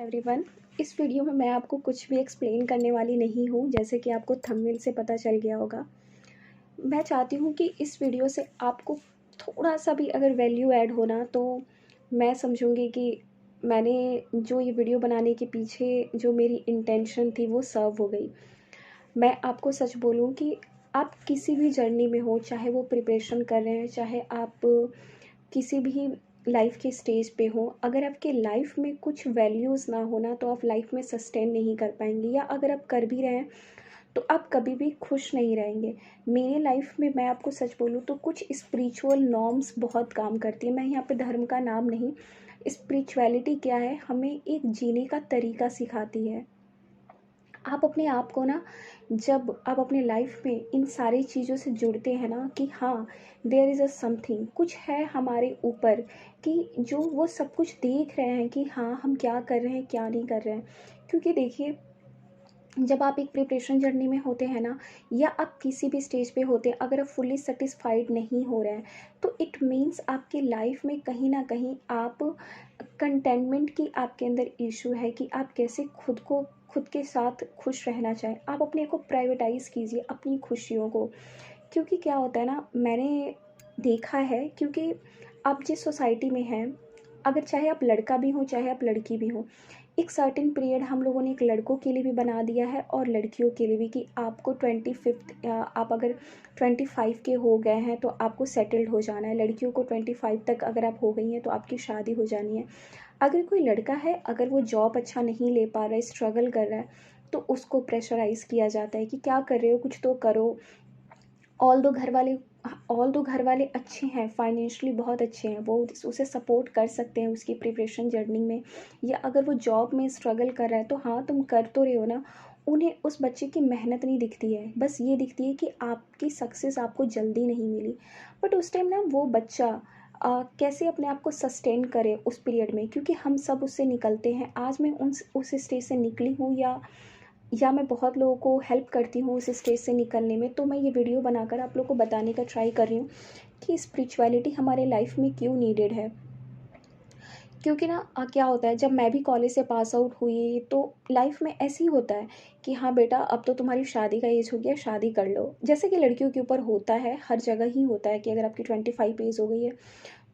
Everyone. इस video में मैं आपको कुछ भी एक्सप्लेन करने वाली नहीं हूँ, जैसे कि आपको थंबनेल से पता चल गया होगा। मैं चाहती हूँ कि इस वीडियो से आपको थोड़ा-सा भी अगर वैल्यू ऐड हो ना, तो मैं समझूँगी कि मैंने जो ये वीडियो बनाने के पीछे जो मेरी इंटेंशन थी वो सर्व हो गई। मैं आपको सच बोलूँ कि आप किसी भी जर्नी में हो, चाहे वो प्रिपरेशन कर रहे हैं, चाहे आप किसी भी लाइफ के स्टेज पे हो, अगर आपके लाइफ में कुछ वैल्यूज़ ना हो ना, तो आप लाइफ में सस्टेन नहीं कर पाएंगे, या अगर आप कर भी रहे हैं तो आप कभी भी खुश नहीं रहेंगे। मेरे लाइफ में मैं आपको सच बोलूँ तो कुछ स्पिरिचुअल नॉर्म्स बहुत काम करती है। मैं यहाँ पे धर्म का नाम नहीं, स्पिरिचुअलिटी क्या है, हमें एक जीने का तरीका सिखाती है। आप अपने आप को ना, जब आप अपने लाइफ में इन सारी चीज़ों से जुड़ते हैं ना, कि हाँ, देयर इज़ अ समथिंग, कुछ है हमारे ऊपर, कि जो वो सब कुछ देख रहे हैं कि हाँ, हम क्या कर रहे हैं क्या नहीं कर रहे हैं। क्योंकि देखिए, जब आप एक प्रिपरेशन जर्नी में होते हैं ना, या आप किसी भी स्टेज पे होते हैं, अगर आप फुल्ली सेटिस्फाइड नहीं हो रहे हैं, तो इट मीन्स आपकी लाइफ में कहीं ना कहीं आप कंटेनमेंट की आपके अंदर इशू है, कि आप कैसे खुद के साथ खुश रहना चाहें। आप अपने को प्राइवेटाइज कीजिए, अपनी खुशियों को। क्योंकि क्या होता है ना, मैंने देखा है, क्योंकि आप जिस सोसाइटी में हैं, अगर चाहे आप लड़का भी हो चाहे आप लड़की भी हो, एक सर्टेन पीरियड हम लोगों ने एक लड़कों के लिए भी बना दिया है और लड़कियों के लिए भी, कि आपको 25th, आप अगर 25 के हो गए हैं तो आपको सेटल्ड हो जाना है। लड़कियों को 25 तक अगर आप हो गई हैं तो आपकी शादी हो जानी है। अगर कोई लड़का है, अगर वो जॉब अच्छा नहीं ले पा रहा है, स्ट्रगल कर रहा है, तो उसको प्रेशराइज़ किया जाता है कि क्या कर रहे हो, कुछ तो करो। ऑल दो घर वाले अच्छे हैं, फाइनेंशियली बहुत अच्छे हैं, वो उसे सपोर्ट कर सकते हैं उसकी प्रिपरेशन जर्नी में, या अगर वो जॉब में स्ट्रगल कर रहा है तो हाँ, तुम कर तो रहे हो ना। उन्हें उस बच्चे की मेहनत नहीं दिखती है, बस ये दिखती है कि आपकी सक्सेस आपको जल्दी नहीं मिली। बट उस टाइम ना वो बच्चा कैसे अपने आप को सस्टेन करे उस पीरियड में, क्योंकि हम सब उससे निकलते हैं। आज मैं उस स्टेज से निकली हूँ, या मैं बहुत लोगों को हेल्प करती हूँ उस स्टेज से निकलने में, तो मैं ये वीडियो बनाकर आप लोगों को बताने का ट्राई कर रही हूँ कि स्पिरिचुअलिटी हमारे लाइफ में क्यों नीडेड है। क्योंकि ना क्या होता है, जब मैं भी कॉलेज से पास आउट हुई तो लाइफ में ऐसे ही होता है कि हाँ बेटा, अब तो तुम्हारी शादी का एज हो गया, शादी कर लो। जैसे कि लड़कियों के ऊपर होता है, हर जगह ही होता है कि अगर आपकी 25 एज हो गई है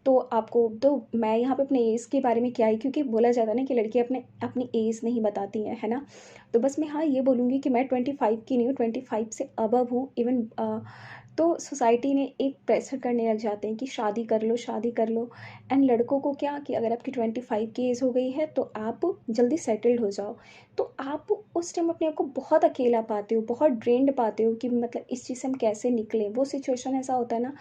तो आपको, तो मैं यहाँ पे अपने एज के बारे में क्या है, क्योंकि बोला जाता है ना कि लड़की अपनी एज नहीं बताती हैं, है ना। तो बस मैं हाँ ये बोलूँगी कि मैं 25 की नहीं हूँ, 25 से अबव हूँ इवन। तो सोसाइटी ने एक प्रेशर करने लग जाते हैं कि शादी कर लो, शादी कर लो। एंड लड़कों को क्या, कि अगर आपकी 25 की एज हो गई है तो आप जल्दी सेटल्ड हो जाओ। तो आप उस टाइम अपने आप को बहुत अकेला पाते हो, बहुत ड्रेन्ड पाते हो, कि मतलब इस चीज़ से हम कैसे निकलें। वो सिचुएशन ऐसा होता है ना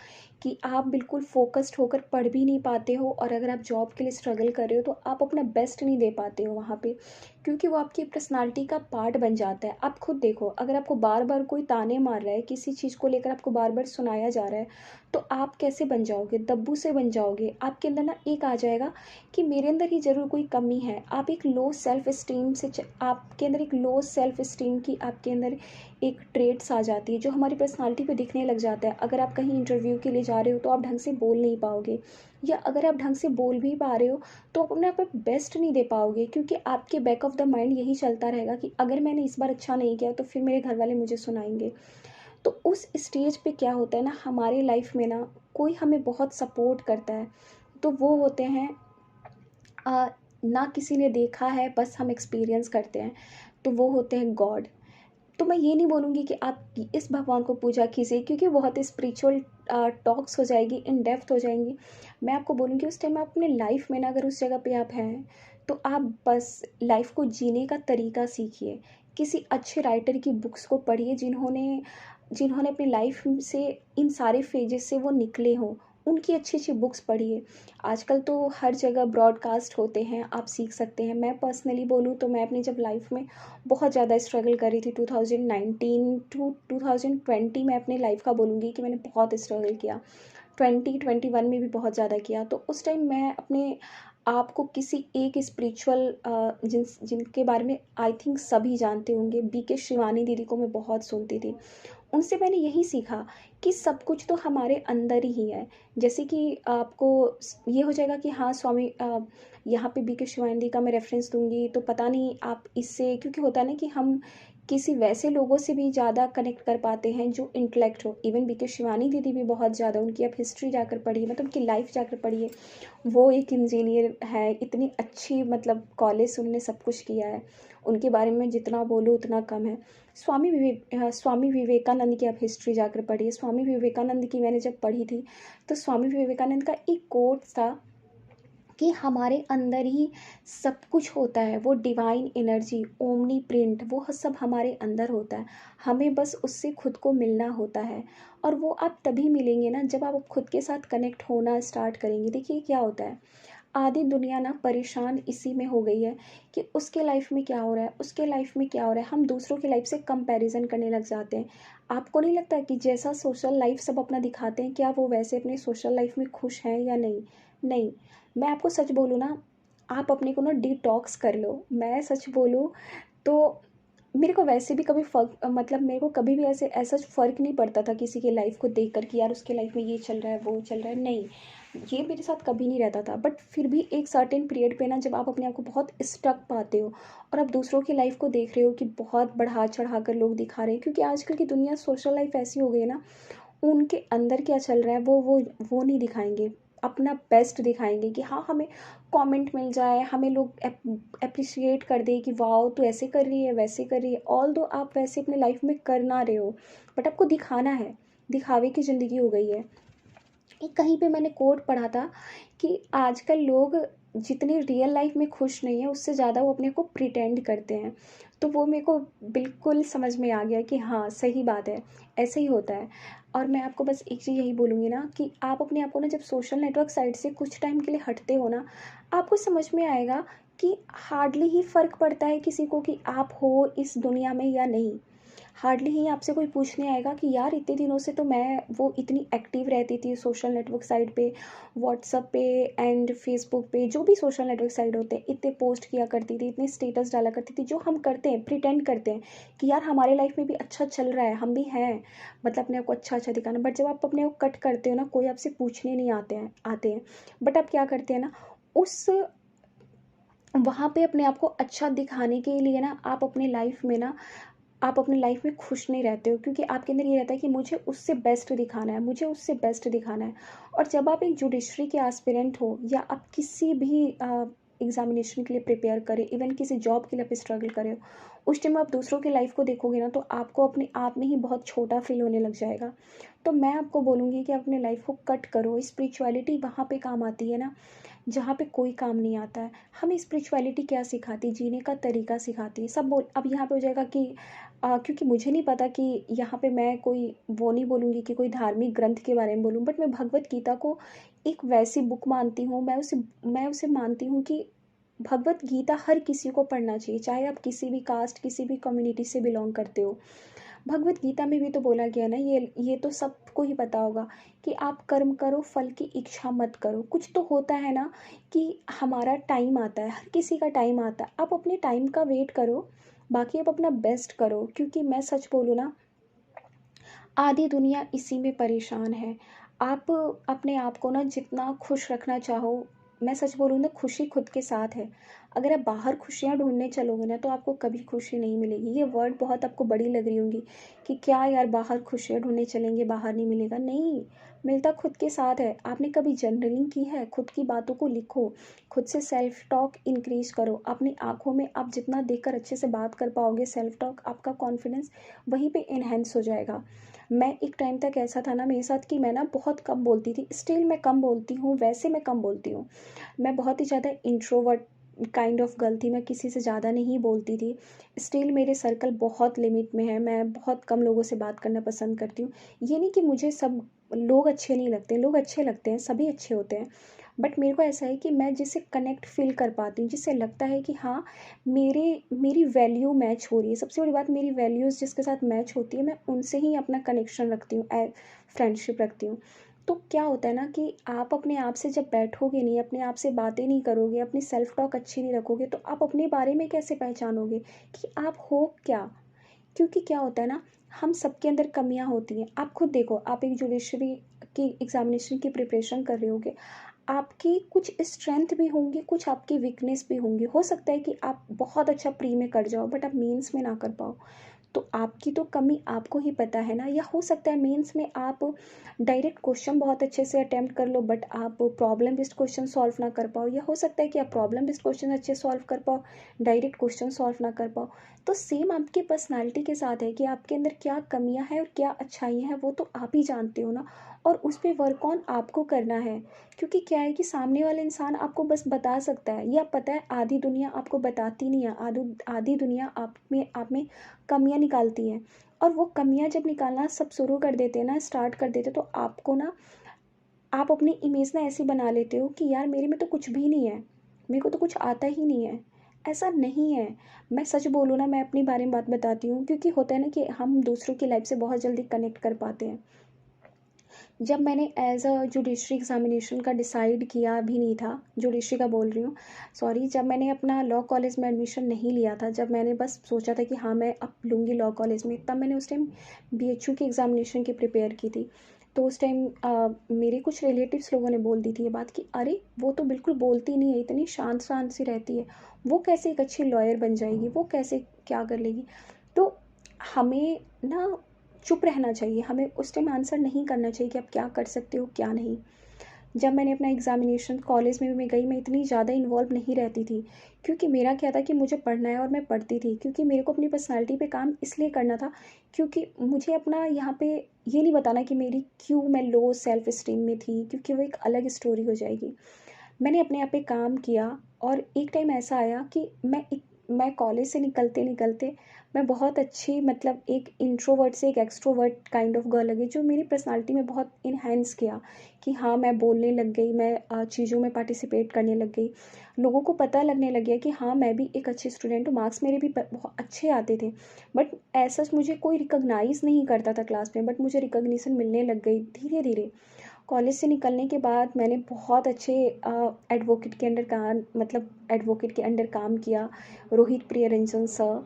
कि आप बिल्कुल फोकस्ड होकर पढ़ भी नहीं पाते हो, और अगर आप जॉब के लिए स्ट्रगल कर रहे हो तो आप अपना बेस्ट नहीं दे पाते हो वहाँ पे, क्योंकि वो आपकी पर्सनालिटी का पार्ट बन जाता है। आप खुद देखो, अगर आपको बार बार कोई ताने मार रहा है, किसी चीज़ को लेकर आपको बार बार सुनाया जा रहा है, तो आप कैसे बन जाओगे, दब्बू से बन जाओगे। आपके अंदर ना एक आ जाएगा कि मेरे अंदर ही ज़रूर कोई कमी है। आप एक लो सेल्फ इस्टीम से आपके अंदर एक लो सेल्फ इस्टीम की आपके अंदर एक ट्रेट्स आ जाती है, जो हमारी पर्सनालिटी पे दिखने लग जाता है। अगर आप कहीं इंटरव्यू के लिए जा रहे हो तो आप ढंग से बोल नहीं पाओगे, या अगर आप ढंग से बोल भी पा रहे हो तो अपने आप बेस्ट नहीं दे पाओगे, क्योंकि आपके बैक ऑफ द माइंड यही चलता रहेगा कि अगर मैंने इस बार अच्छा नहीं किया तो फिर मेरे घर वाले मुझे सुनाएंगे। तो उस स्टेज पे क्या होता है ना, हमारी लाइफ में ना कोई हमें बहुत सपोर्ट करता है, तो वो होते हैं ना किसी ने देखा है, बस हम एक्सपीरियंस करते हैं, तो वो होते हैं गॉड। तो मैं ये नहीं बोलूँगी कि आप इस भगवान को पूजा कीजिए, क्योंकि बहुत स्पिरिचुअल टॉक्स हो जाएगी, इन डेप्थ हो जाएंगी। मैं आपको बोलूँगी उस टाइम आप अपने लाइफ में ना, अगर उस जगह पे आप हैं, तो आप बस लाइफ को जीने का तरीका सीखिए। किसी अच्छे राइटर की बुक्स को पढ़िए, जिन्होंने जिन्होंने अपनी लाइफ से इन सारे फेजेस से वो निकले हों, उनकी अच्छी अच्छी बुक्स पढ़िए। आजकल तो हर जगह ब्रॉडकास्ट होते हैं, आप सीख सकते हैं। मैं पर्सनली बोलूँ तो मैं अपनी जब लाइफ में बहुत ज़्यादा स्ट्रगल कर रही थी, 2019 टू 2020, मैं अपनी लाइफ का बोलूँगी कि मैंने बहुत स्ट्रगल किया। 2021 में भी बहुत ज़्यादा किया। तो उस टाइम मैं अपने आप को किसी एक स्पिरिचुअल जिनके बारे में आई थिंक सभी जानते होंगे, बी के शिवानी दीदी को मैं बहुत सुनती थी। उनसे मैंने यही सीखा कि सब कुछ तो हमारे अंदर ही है। जैसे कि आपको ये हो जाएगा कि हाँ स्वामी, यहाँ पे बीके शिवानंदी का मैं रेफरेंस दूंगी तो पता नहीं आप इससे, क्योंकि होता है ना कि हम किसी वैसे लोगों से भी ज़्यादा कनेक्ट कर पाते हैं जो इंटेलेक्ट हो। इवन बीके शिवानी दीदी भी बहुत ज़्यादा, उनकी आप हिस्ट्री जाकर पढ़िए, मतलब उनकी लाइफ जाकर पढ़िए। वो एक इंजीनियर है, इतनी अच्छी मतलब कॉलेज से उन्होंने सब कुछ किया है। उनके बारे में जितना बोलो उतना कम है। स्वामी विवेकानंद की आप हिस्ट्री जाकर पढ़िए। स्वामी विवेकानंद की मैंने जब पढ़ी थी तो स्वामी विवेकानंद का एक कोट था कि हमारे अंदर ही सब कुछ होता है, वो डिवाइन एनर्जी ओमनी प्रिंट वो सब हमारे अंदर होता है, हमें बस उससे खुद को मिलना होता है। और वो आप तभी मिलेंगे ना जब आप खुद के साथ कनेक्ट होना स्टार्ट करेंगे। देखिए क्या होता है, आधी दुनिया ना परेशान इसी में हो गई है कि उसके लाइफ में क्या हो रहा है, उसके लाइफ में क्या हो रहा है। हम दूसरों की लाइफ से कंपैरिजन करने लग जाते हैं। आपको नहीं लगता कि जैसा सोशल लाइफ सब अपना दिखाते हैं, क्या वो वैसे अपने सोशल लाइफ में खुश हैं या नहीं? नहीं। मैं आपको सच बोलूँ ना, आप अपने को ना डिटॉक्स कर लो। मैं सच बोलूँ तो मेरे को वैसे भी कभी मतलब मेरे को कभी भी ऐसा फ़र्क नहीं पड़ता था किसी की लाइफ को देख कर कि यार उसके लाइफ में ये चल रहा है वो चल रहा है, नहीं। ये मेरे साथ कभी नहीं रहता था। बट फिर भी एक सर्टेन पीरियड पे ना जब आप अपने आप को बहुत स्टक पाते हो और आप दूसरों की लाइफ को देख रहे हो कि बहुत बढ़ा चढ़ा कर लोग दिखा रहे हैं, क्योंकि आजकल की दुनिया सोशल लाइफ ऐसी हो गई है ना, उनके अंदर क्या चल रहा है वो नहीं दिखाएंगे। अपना बेस्ट दिखाएंगे कि हाँ हमें कमेंट मिल जाए, हमें लोग अप्रिशिएट कर दे कि वाओ तू ऐसे कर रही है वैसे कर रही है। ऑल दो आप वैसे अपने लाइफ में कर ना रहे हो, बट आपको दिखाना है। दिखावे की ज़िंदगी हो गई है। एक कहीं पे मैंने कोट पढ़ा था कि आजकल लोग जितने रियल लाइफ में खुश नहीं है उससे ज़्यादा वो अपने को प्रिटेंड करते हैं। तो वो मेरे को बिल्कुल समझ में आ गया कि हाँ सही बात है, ऐसे ही होता है। और मैं आपको बस एक चीज़ यही बोलूँगी ना कि आप अपने आप को ना जब सोशल नेटवर्क साइट से कुछ टाइम के लिए हटते हो ना, आपको समझ में आएगा कि हार्डली ही फ़र्क पड़ता है किसी को कि आप हो इस दुनिया में या नहीं। हार्डली ही आपसे कोई पूछने आएगा कि यार इतने दिनों से तो मैं वो इतनी एक्टिव रहती थी सोशल नेटवर्क साइट पे, व्हाट्सअप पे एंड फेसबुक पे, जो भी सोशल नेटवर्क साइट होते हैं, इतने पोस्ट किया करती थी, इतने स्टेटस डाला करती थी, जो हम करते हैं प्रिटेंड करते हैं कि यार हमारे लाइफ में भी अच्छा चल रहा है, हम भी हैं, मतलब अपने आप को अच्छा अच्छा दिखाना। बट जब आप अपने आप को कट करते हो ना, कोई आपसे पूछने नहीं आते हैं। बट आप क्या करते हैं ना, उस वहाँ पे अपने आप को अच्छा दिखाने के लिए ना आप अपने लाइफ में ना आप अपनी लाइफ में खुश नहीं रहते हो, क्योंकि आपके अंदर ये रहता है कि मुझे उससे बेस्ट दिखाना है, मुझे उससे बेस्ट दिखाना है। और जब आप एक जुडिशरी के एस्पिरेंट हो या आप किसी भी एग्जामिनेशन के लिए प्रिपेयर करें, इवन किसी जॉब के लिए आप स्ट्रगल करें, उस टाइम आप दूसरों की लाइफ को देखोगे ना तो आपको अपने आप में ही बहुत छोटा फील होने लग जाएगा। तो मैं आपको बोलूँगी कि अपने लाइफ को कट करो। स्पिरिचुअलिटी वहाँ पे काम आती है ना जहाँ पे कोई काम नहीं आता है। हमें स्पिरिचुअलिटी क्या सिखाती है, जीने का तरीका सिखाती है। सब बोल अब यहाँ पे हो जाएगा कि क्योंकि मुझे नहीं पता कि यहाँ पे मैं कोई वो नहीं बोलूँगी कि कोई धार्मिक ग्रंथ के बारे में बोलूँ, बट मैं भगवत गीता को एक वैसी बुक मानती हूँ। मैं उसे मानती हूँ कि भगवत गीता हर किसी को पढ़ना चाहिए, चाहे आप किसी भी कास्ट किसी भी कम्युनिटी से बिलोंग करते हो। भगवत गीता में भी तो बोला गया ना, ये तो सबको ही पता होगा कि आप कर्म करो फल की इच्छा मत करो। कुछ तो होता है ना कि हमारा टाइम आता है, हर किसी का टाइम आता है, आप अपने टाइम का वेट करो, बाकी आप अपना बेस्ट करो। क्योंकि मैं सच बोलूँ ना, आधी दुनिया इसी में परेशान है। आप अपने आप को ना जितना खुश रखना चाहो, मैं सच बोलूँ ना खुशी खुद के साथ है। अगर आप बाहर खुशियाँ ढूँढने चलोगे ना तो आपको कभी खुशी नहीं मिलेगी। ये वर्ड बहुत आपको बड़ी लग रही होंगी कि क्या यार बाहर खुशियाँ ढूँढने चलेंगे बाहर नहीं मिलेगा, नहीं, मिलता खुद के साथ है। आपने कभी जर्नलिंग की है? खुद की बातों को लिखो, खुद से सेल्फ टॉक इंक्रीज़ करो। अपनी आँखों में आप जितना देखकर अच्छे से बात कर पाओगे सेल्फ टॉक, आपका कॉन्फिडेंस वहीं पे एनहांस हो जाएगा। मैं एक टाइम तक ऐसा था ना मेरे साथ कि मैं ना बहुत कम बोलती थी, स्टिल मैं कम बोलती हूँ, वैसे मैं कम बोलती हूँ। मैं बहुत ही ज़्यादा इंट्रोवर्ट काइंड ऑफ गर्ल थी, मैं किसी से ज़्यादा नहीं बोलती थी। स्टिल मेरे सर्कल बहुत लिमिट में है, मैं बहुत कम लोगों से बात करना पसंद करती हूँ। ये नहीं कि मुझे सब लोग अच्छे नहीं लगते, लोग अच्छे लगते हैं, सभी अच्छे होते हैं। बट मेरे को ऐसा है कि मैं जिससे कनेक्ट फील कर पाती हूँ, जिससे लगता है कि हाँ मेरे मेरी वैल्यू मैच हो रही है। सबसे बड़ी बात, मेरी वैल्यूज़ जिसके साथ मैच होती है मैं उनसे ही अपना कनेक्शन रखती हूँ, फ्रेंडशिप रखती हूँ। तो क्या होता है ना कि आप अपने आप से जब बैठोगे नहीं, अपने आप से बातें नहीं करोगे, अपनी सेल्फ टॉक अच्छी नहीं रखोगे, तो आप अपने बारे में कैसे पहचानोगे कि आप हो क्या? क्योंकि क्या होता है ना, हम सबके अंदर कमियाँ होती हैं। आप खुद देखो, आप एक जुडिशरी की एग्ज़ामिनेशन की प्रिपरेशन कर रहे होगे, आपकी कुछ स्ट्रेंथ भी होंगी, कुछ आपकी वीकनेस भी होंगी। हो सकता है कि आप बहुत अच्छा प्री में कर जाओ बट आप मेंस में ना कर पाओ। तो आपकी तो कमी आपको ही पता है ना। या हो सकता है मेंस में आप डायरेक्ट क्वेश्चन बहुत अच्छे से अटेम्प्ट कर लो बट आप प्रॉब्लम बेस्ड क्वेश्चन सॉल्व ना कर पाओ। या हो सकता है कि आप प्रॉब्लम बेस्ड क्वेश्चन अच्छे सॉल्व कर पाओ, डायरेक्ट क्वेश्चन सॉल्व ना कर पाओ। तो सेम आपकी पर्सनालिटी के साथ है कि आपके अंदर क्या कमियां हैं और क्या अच्छाइयाँ हैं, वो तो आप ही जानते हो ना। और उस पर वर्क ऑन आपको करना है। क्योंकि क्या है कि सामने वाला इंसान आपको बस बता सकता है, या पता है आधी दुनिया आपको बताती नहीं है, आधी दुनिया आप में कमियाँ निकालती हैं। और वो कमियाँ जब निकालना सब शुरू कर देते हैं ना, स्टार्ट कर देते हैं, तो आपको ना, आप अपनी इमेज ना ऐसी बना लेते हो कि यार मेरे में तो कुछ भी नहीं है, मेरे को तो कुछ आता ही नहीं है। ऐसा नहीं है। मैं सच बोलूँ ना, मैं अपनी बारे में बात बताती हूँ, क्योंकि होता है ना कि हम दूसरों की लाइफ से बहुत जल्दी कनेक्ट कर पाते हैं। जब मैंने एज अ जुडिशरी एग्जामिनेशन का डिसाइड किया भी नहीं था, जुडिशरी का बोल रही हूँ, सॉरी, जब मैंने अपना लॉ कॉलेज में एडमिशन नहीं लिया था, जब मैंने बस सोचा था कि हाँ मैं अब लूँगी लॉ कॉलेज में, तब मैंने उस टाइम बीएचयू की एग्ज़ामिनेशन की प्रिपेयर की थी। तो उस टाइम मेरे कुछ रिलेटिव्स लोगों ने बोल दी थी ये बात कि अरे वो तो बिल्कुल बोलती नहीं है, इतनी शांत शांत सी रहती है, वो कैसे एक अच्छी लॉयर बन जाएगी, वो कैसे क्या कर लेगी। तो हमें ना चुप रहना चाहिए, हमें उस टाइम आंसर नहीं करना चाहिए कि आप क्या कर सकते हो क्या नहीं। जब मैंने अपना एग्ज़ामिनेशन कॉलेज में भी मैं गई, मैं इतनी ज़्यादा इन्वॉल्व नहीं रहती थी, क्योंकि मेरा क्या था कि मुझे पढ़ना है और मैं पढ़ती थी, क्योंकि मेरे को अपनी पर्सनालिटी पे काम इसलिए करना था, क्योंकि मुझे अपना यहाँ पे ये नहीं बताना कि मेरी क्यों मैं लो सेल्फ इस्टीम में थी, क्योंकि वो एक अलग स्टोरी हो जाएगी। मैंने अपने आप पे काम किया, और एक टाइम ऐसा आया कि मैं कॉलेज से निकलते निकलते मैं बहुत अच्छी, मतलब एक इंट्रोवर्ट से एक एक्सट्रोवर्ट काइंड ऑफ गर्ल लगी, जो मेरी पर्सनालिटी में बहुत इन्हेंस किया कि हाँ मैं बोलने लग गई, मैं चीज़ों में पार्टिसिपेट करने लग गई। लोगों को पता लगने लग गया कि हाँ मैं भी एक अच्छी स्टूडेंट हूँ, मार्क्स मेरे भी बहुत अच्छे आते थे। बट ऐसा मुझे कोई रिकॉग्नाइज़ नहीं करता था क्लास में, बट मुझे रिकॉग्निशन मिलने लग गई धीरे धीरे। कॉलेज से निकलने के बाद मैंने बहुत अच्छे एडवोकेट के अंडर काम, मतलब एडवोकेट के अंडर काम किया। Rohit Priyaranjan sir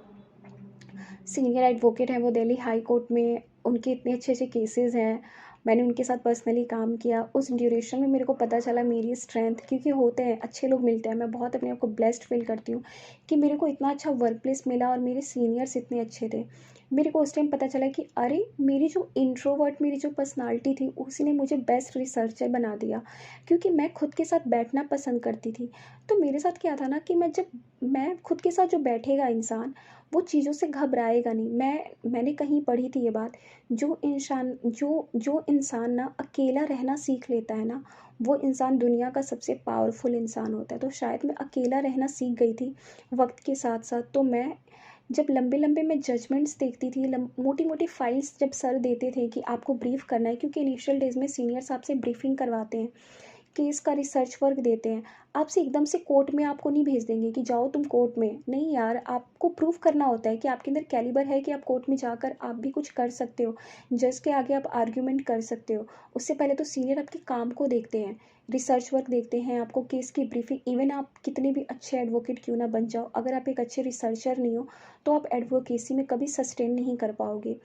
senior advocate हैं, वो दिल्ली हाई कोर्ट में, उनके इतने अच्छे अच्छे केसेस हैं। मैंने उनके साथ पर्सनली काम किया। उस ड्यूरेशन में मेरे को पता चला मेरी स्ट्रेंथ, क्योंकि होते हैं अच्छे लोग मिलते हैं, मैं बहुत अपने आप को ब्लेस्ड फील करती हूँ कि मेरे को इतना अच्छा वर्क प्लेस मिला और मेरे सीनियर्स इतने अच्छे थे। मेरे को उस टाइम पता चला कि अरे मेरी जो इंट्रोवर्ट मेरी जो पर्सनालिटी थी, उसी ने मुझे बेस्ट रिसर्चर बना दिया, क्योंकि मैं खुद के साथ बैठना पसंद करती थी। तो मेरे साथ क्या था ना कि मैं खुद के साथ जो बैठेगा इंसान, वो चीज़ों से घबराएगा नहीं। मैंने कहीं पढ़ी थी ये बात, जो इंसान ना अकेला रहना सीख लेता है ना, वो इंसान दुनिया का सबसे पावरफुल इंसान होता है। तो शायद मैं अकेला रहना सीख गई थी वक्त के साथ साथ। तो मैं जब लंबे लंबे मैं जजमेंट्स देखती थी, मोटी मोटी फाइल्स जब सर देते थे कि आपको ब्रीफ करना है, क्योंकि इनिशियल डेज में सीनियर्स आपसे ब्रीफिंग करवाते हैं, केस का रिसर्च वर्क देते हैं। आपसे एकदम से कोर्ट में आपको नहीं भेज देंगे कि जाओ तुम कोर्ट में, नहीं यार, आपको प्रूफ करना होता है कि आपके अंदर कैलिबर है कि आप कोर्ट में जाकर आप भी कुछ कर सकते हो, जज के आगे आप आर्ग्यूमेंट कर सकते हो। उससे पहले तो सीनियर आपके काम को देखते हैं, रिसर्च वर्क देखते हैं, आपको केस की ब्रीफिंग। इवन आप कितने भी अच्छे एडवोकेट क्यों ना बन जाओ, अगर आप एक अच्छे रिसर्चर नहीं हो तो आप एडवोकेसी में कभी सस्टेन नहीं कर पाओगे।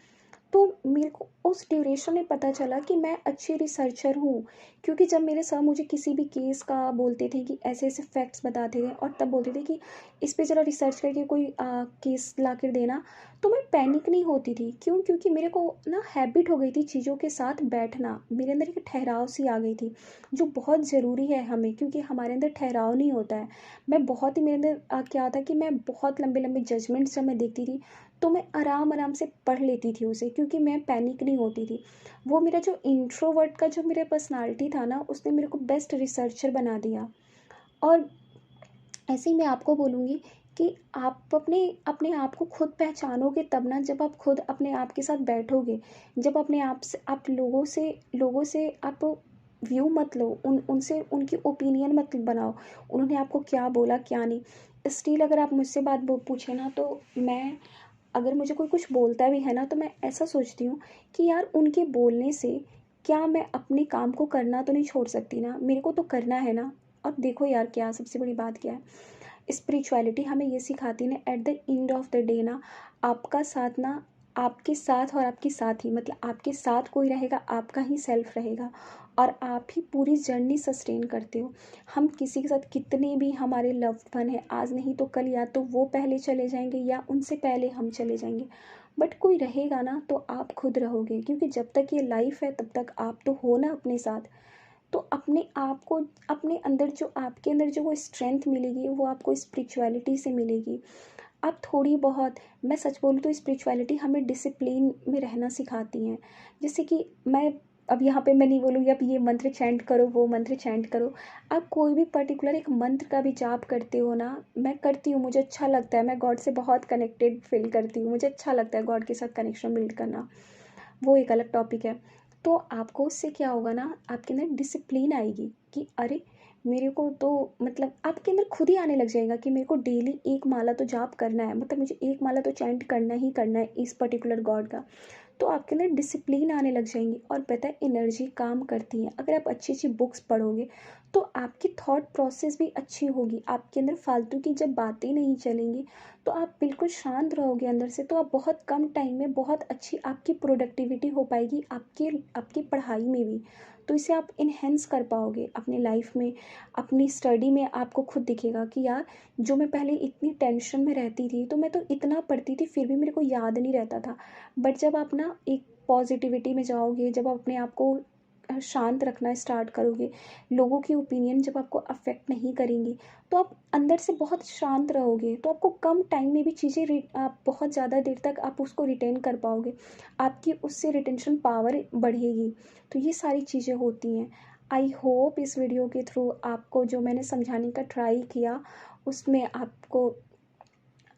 तो मेरे को उस ड्यूरेशन में पता चला कि मैं अच्छी रिसर्चर हूँ, क्योंकि जब मेरे सर मुझे किसी भी केस का बोलते थे कि ऐसे ऐसे फैक्ट्स बताते थे, और तब बोलते थे कि इस पे ज़रा रिसर्च करके कोई केस ला कर देना, तो मैं पैनिक नहीं होती थी। क्यों? क्योंकि मेरे को ना हैबिट हो गई थी चीज़ों के साथ बैठना, मेरे अंदर एक ठहराव सी आ गई थी, जो बहुत ज़रूरी है हमें, क्योंकि हमारे अंदर ठहराव नहीं होता है। मैं बहुत ही, मेरे अंदर क्या था कि मैं बहुत लंबे लंबे जजमेंट्स जब मैं देखती थी, तो मैं आराम आराम से पढ़ लेती थी उसे, क्योंकि मैं पैनिक नहीं होती थी। वो मेरा जो इंट्रोवर्ट का जो मेरा पर्सनालिटी था ना, उसने मेरे को बेस्ट रिसर्चर बना दिया। और ऐसे ही मैं आपको बोलूँगी कि आप अपने अपने आप को खुद पहचानोगे तब ना, जब आप खुद अपने आप के साथ बैठोगे, जब अपने आप से आप लोगों से आप व्यू मत लो, उनसे उनकी ओपिनियन मत बनाओ, उन्होंने आपको क्या बोला क्या नहीं। स्टिल अगर आप मुझसे बात पूछे ना, तो मैं, अगर मुझे कोई कुछ बोलता भी है ना, तो मैं ऐसा सोचती हूँ कि यार उनके बोलने से क्या मैं अपने काम को करना तो नहीं छोड़ सकती ना, मेरे को तो करना है ना। और देखो यार, क्या सबसे बड़ी बात क्या है, स्पिरिचुअलिटी हमें ये सिखाती है ना, at the end of the day ना, आपका साथ ना आपके साथ और आपके साथ ही, मतलब आपके साथ कोई रहेगा, आपका ही सेल्फ रहेगा और आप ही पूरी जर्नी सस्टेन करते हो। हम किसी के साथ कितने भी हमारे लव्ड वन हैं, आज नहीं तो कल या तो वो पहले चले जाएंगे या उनसे पहले हम चले जाएंगे, बट कोई रहेगा ना तो आप खुद रहोगे, क्योंकि जब तक ये लाइफ है तब तक आप तो हो ना अपने साथ। तो अपने आप को, अपने अंदर जो, आपके अंदर जो वो स्ट्रेंथ मिलेगी वो आपको स्पिरिचुअलिटी से मिलेगी। आप थोड़ी बहुत, मैं सच बोलूँ तो स्पिरिचुअलिटी हमें डिसिप्लिन में रहना सिखाती हैं। जैसे कि मैं अब यहाँ पे मैं नहीं बोलूँगी अब ये मंत्र चैंट करो, वो मंत्र चैंट करो। आप कोई भी पर्टिकुलर एक मंत्र का भी जाप करते हो ना, मैं करती हूँ, मुझे अच्छा लगता है, मैं गॉड से बहुत कनेक्टेड फील करती हूँ, मुझे अच्छा लगता है गॉड के साथ कनेक्शन बिल्ड करना, वो एक अलग टॉपिक है। तो आपको उससे क्या होगा ना, आपके अंदर डिसिप्लिन आएगी कि अरे मेरे को तो, मतलब आपके अंदर खुद ही आने लग जाएगा कि मेरे को डेली एक माला तो जाप करना है, मतलब मुझे एक माला तो चैंट करना ही करना है इस पर्टिकुलर गॉड का। तो आपके अंदर डिसिप्लिन आने लग जाएंगी और पता है एनर्जी काम करती है। अगर आप अच्छी अच्छी बुक्स पढ़ोगे तो आपकी थॉट प्रोसेस भी अच्छी होगी, आपके अंदर फालतू की जब बातें नहीं चलेंगी तो आप बिल्कुल शांत रहोगे अंदर से, तो आप बहुत कम टाइम में बहुत अच्छी आपकी प्रोडक्टिविटी हो पाएगी, आपकी आपकी पढ़ाई में भी। तो इसे आप इन्हेंस कर पाओगे अपनी लाइफ में, अपनी स्टडी में आपको खुद दिखेगा कि यार जो मैं पहले इतनी टेंशन में रहती थी तो मैं तो इतना पढ़ती थी फिर भी मेरे को याद नहीं रहता था। बट जब आप ना एक पॉजिटिविटी में जाओगे, जब आप अपने आप को शांत रखना स्टार्ट करोगे, लोगों की ओपिनियन जब आपको अफेक्ट नहीं करेंगी, तो आप अंदर से बहुत शांत रहोगे, तो आपको कम टाइम में भी चीज़ें, आप बहुत ज़्यादा देर तक आप उसको रिटेन कर पाओगे, आपकी उससे रिटेंशन पावर बढ़ेगी। तो ये सारी चीज़ें होती हैं। आई होप इस वीडियो के थ्रू आपको जो मैंने समझाने का ट्राई किया उसमें आपको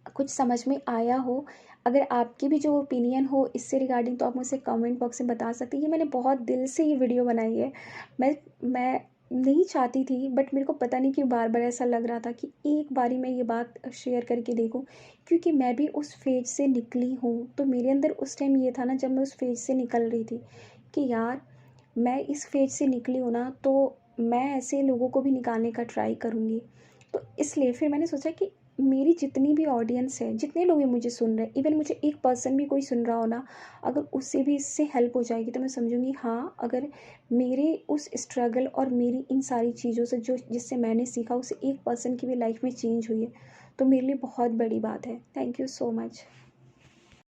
कुछ समझ में आया हो। अगर आपकी भी जो ओपिनियन हो इससे रिगार्डिंग तो आप मुझसे कमेंट बॉक्स में बता सकते हैं। ये मैंने बहुत दिल से ये वीडियो बनाई है। मैं नहीं चाहती थी, बट मेरे को पता नहीं क्यों बार बार ऐसा लग रहा था कि एक बारी मैं ये बात शेयर करके देखूं, क्योंकि मैं भी उस फेज से निकली हूँ। तो मेरे अंदर उस टाइम ये था ना, जब मैं उस फेज से निकल रही थी, कि यार मैं इस फेज से निकली हूँ ना, तो मैं ऐसे लोगों को भी निकालने का ट्राई करूँगी। तो इसलिए फिर मैंने सोचा कि मेरी जितनी भी ऑडियंस है, जितने लोग ये मुझे सुन रहे हैं, इवन मुझे एक पर्सन भी कोई सुन रहा हो ना, अगर उससे भी इससे हेल्प हो जाएगी तो मैं समझूंगी हाँ, अगर मेरे उस स्ट्रगल और मेरी इन सारी चीज़ों से जो जिससे मैंने सीखा, उससे एक पर्सन की भी लाइफ में चेंज हुई है, तो मेरे लिए बहुत बड़ी बात है। Thank you so much.